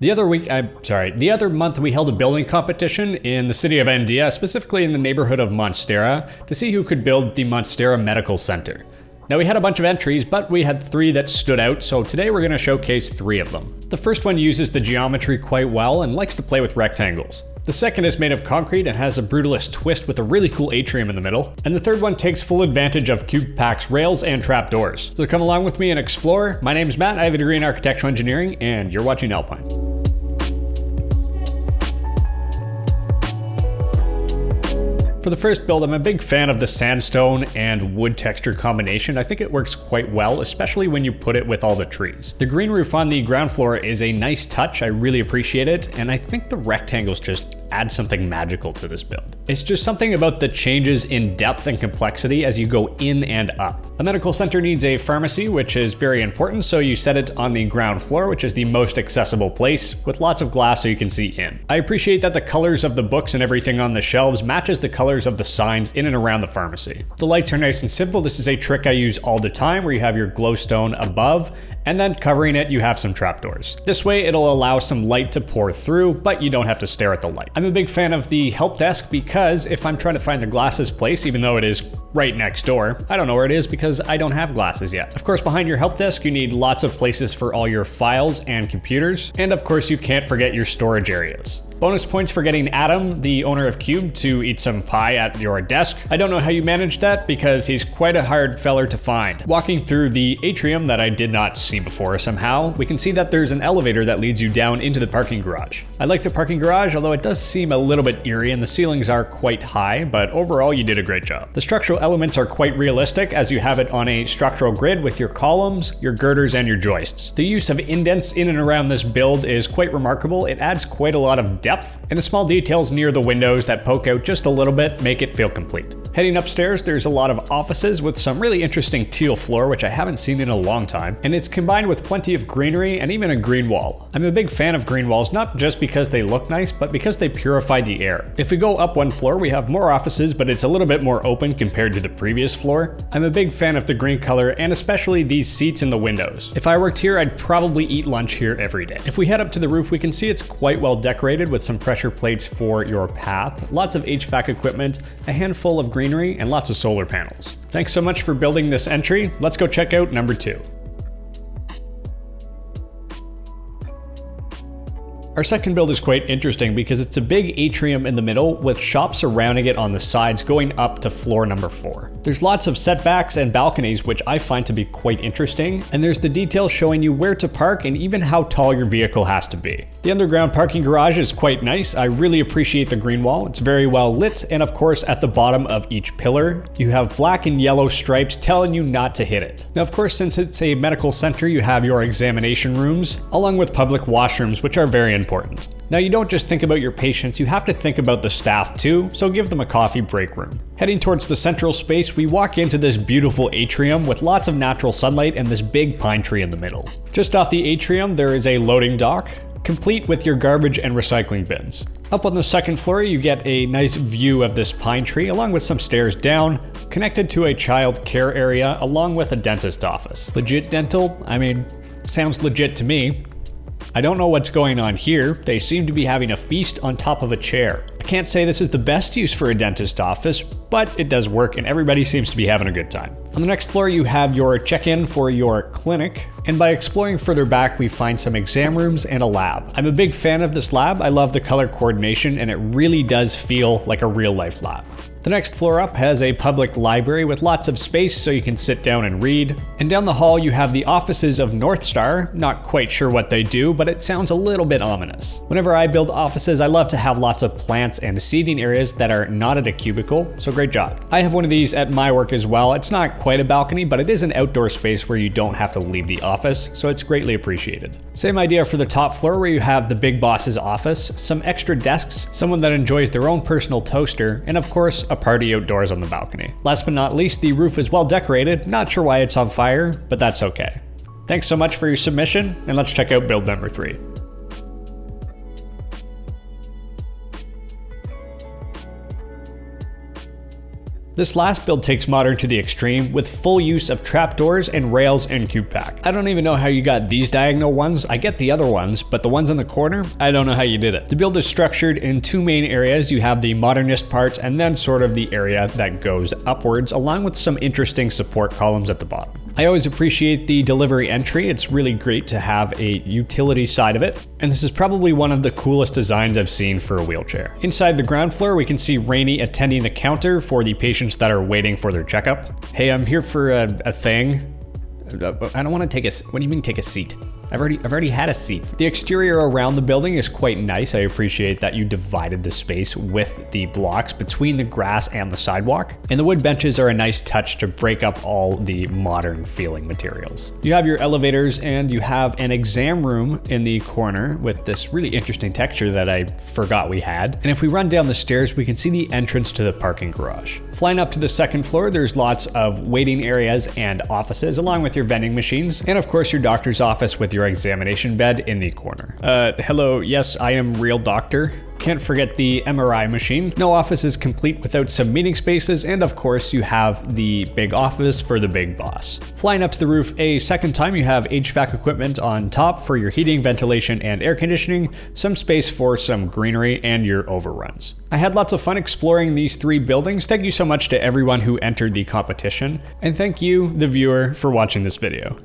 The other month we held a building competition in the city of Andia, specifically in the neighborhood of Monstera, to see who could build the Monstera Medical Center. Now we had a bunch of entries, but we had 3 that stood out, so today we're going to showcase 3 of them. The first one uses the geometry quite well and likes to play with rectangles. The second is made of concrete and has a brutalist twist with a really cool atrium in the middle. And the third one takes full advantage of CubePack's rails and trapdoors. So come along with me and explore. My name's Matt, I have a degree in architectural engineering, and you're watching Alpine. For the first build, I'm a big fan of the sandstone and wood texture combination. I think it works quite well, especially when you put it with all the trees. The green roof on the ground floor is a nice touch, I really appreciate it, and I think the rectangles just add something magical to this build. It's just something about the changes in depth and complexity as you go in and up. A medical center needs a pharmacy, which is very important, so you set it on the ground floor, which is the most accessible place, with lots of glass so you can see in. I appreciate that the colors of the books and everything on the shelves matches the colors of the signs in and around the pharmacy. The lights are nice and simple. This is a trick I use all the time, where you have your glowstone above, and then covering it you have some trapdoors. This way it'll allow some light to pour through, but you don't have to stare at the light. I'm a big fan of the help desk because if I'm trying to find the glasses place, even though it is right next door, I don't know where it is because I don't have glasses yet. Of course, behind your help desk you need lots of places for all your files and computers, and of course you can't forget your storage areas. Bonus points for getting Adam, the owner of Cube, to eat some pie at your desk. I don't know how you managed that because he's quite a hard feller to find. Walking through the atrium that I did not see before somehow, we can see that there's an elevator that leads you down into the parking garage. I like the parking garage, although it does seem a little bit eerie and the ceilings are quite high, but overall you did a great job. The structural elements are quite realistic as you have it on a structural grid with your columns, your girders, and your joists. The use of indents in and around this build is quite remarkable. It adds quite a lot of depth, and the small details near the windows that poke out just a little bit make it feel complete. Heading upstairs, there's a lot of offices with some really interesting teal floor, which I haven't seen in a long time, and it's combined with plenty of greenery and even a green wall. I'm a big fan of green walls, not just because they look nice, but because they purify the air. If we go up one floor, we have more offices, but it's a little bit more open compared to the previous floor. I'm a big fan of the green color, and especially these seats in the windows. If I worked here, I'd probably eat lunch here every day. If we head up to the roof, we can see it's quite well decorated with some pressure plates for your path, lots of HVAC equipment, a handful of greenery, and lots of solar panels. Thanks so much for building this entry. Let's go check out number 2. Our second build is quite interesting because it's a big atrium in the middle with shops surrounding it on the sides going up to floor number 4. There's lots of setbacks and balconies, which I find to be quite interesting, and there's the details showing you where to park and even how tall your vehicle has to be. The underground parking garage is quite nice. I really appreciate the green wall. It's very well lit, and of course at the bottom of each pillar you have black and yellow stripes telling you not to hit it. Now of course, since it's a medical center, you have your examination rooms along with public washrooms, which are very important. Now you don't just think about your patients, you have to think about the staff too, so give them a coffee break room. Heading towards the central space, we walk into this beautiful atrium with lots of natural sunlight and this big pine tree in the middle. Just off the atrium there is a loading dock, complete with your garbage and recycling bins. Up on the second floor you get a nice view of this pine tree along with some stairs down, connected to a child care area along with a dentist office. Legit dental? I mean, sounds legit to me. I don't know what's going on here. They seem to be having a feast on top of a chair. I can't say this is the best use for a dentist office, but it does work and everybody seems to be having a good time. On the next floor you have your check-in for your clinic, and by exploring further back we find some exam rooms and a lab. I'm a big fan of this lab. I love the color coordination and it really does feel like a real-life lab. The next floor up has a public library with lots of space so you can sit down and read. And down the hall you have the offices of Northstar. Not quite sure what they do, but it sounds a little bit ominous. Whenever I build offices, I love to have lots of plants and seating areas that are not at a cubicle, so great job. I have one of these at my work as well. It's not quite a balcony, but it is an outdoor space where you don't have to leave the office, so it's greatly appreciated. Same idea for the top floor where you have the big boss's office, some extra desks, someone that enjoys their own personal toaster, and of course, a party outdoors on the balcony. Last but not least, the roof is well decorated. Not sure why it's on fire, but that's okay. Thanks so much for your submission, and let's check out build number 3. This last build takes modern to the extreme with full use of trapdoors and rails and cube pack. I don't even know how you got these diagonal ones. I get the other ones, but the ones in the corner, I don't know how you did it. The build is structured in two main areas. You have the modernist parts and then sort of the area that goes upwards, along with some interesting support columns at the bottom. I always appreciate the delivery entry. It's really great to have a utility side of it, and this is probably one of the coolest designs I've seen for a wheelchair. Inside the ground floor, we can see Rainey attending the counter for the patients that are waiting for their checkup. Hey, I'm here for a thing. I don't want to take a, what do you mean take a seat? I've already had a seat. The exterior around the building is quite nice. I appreciate that you divided the space with the blocks between the grass and the sidewalk. And the wood benches are a nice touch to break up all the modern feeling materials. You have your elevators and you have an exam room in the corner with this really interesting texture that I forgot we had. And if we run down the stairs, we can see the entrance to the parking garage. Flying up to the second floor, there's lots of waiting areas and offices, along with your vending machines, and of course your doctor's office with your examination bed in the corner. Hello, yes, I am real doctor. Can't forget the MRI machine. No office is complete without some meeting spaces, and of course you have the big office for the big boss. Flying up to the roof a second time, you have HVAC equipment on top for your heating, ventilation, and air conditioning, some space for some greenery, and your overruns. I had lots of fun exploring these three buildings. Thank you so much to everyone who entered the competition, and thank you, the viewer, for watching this video.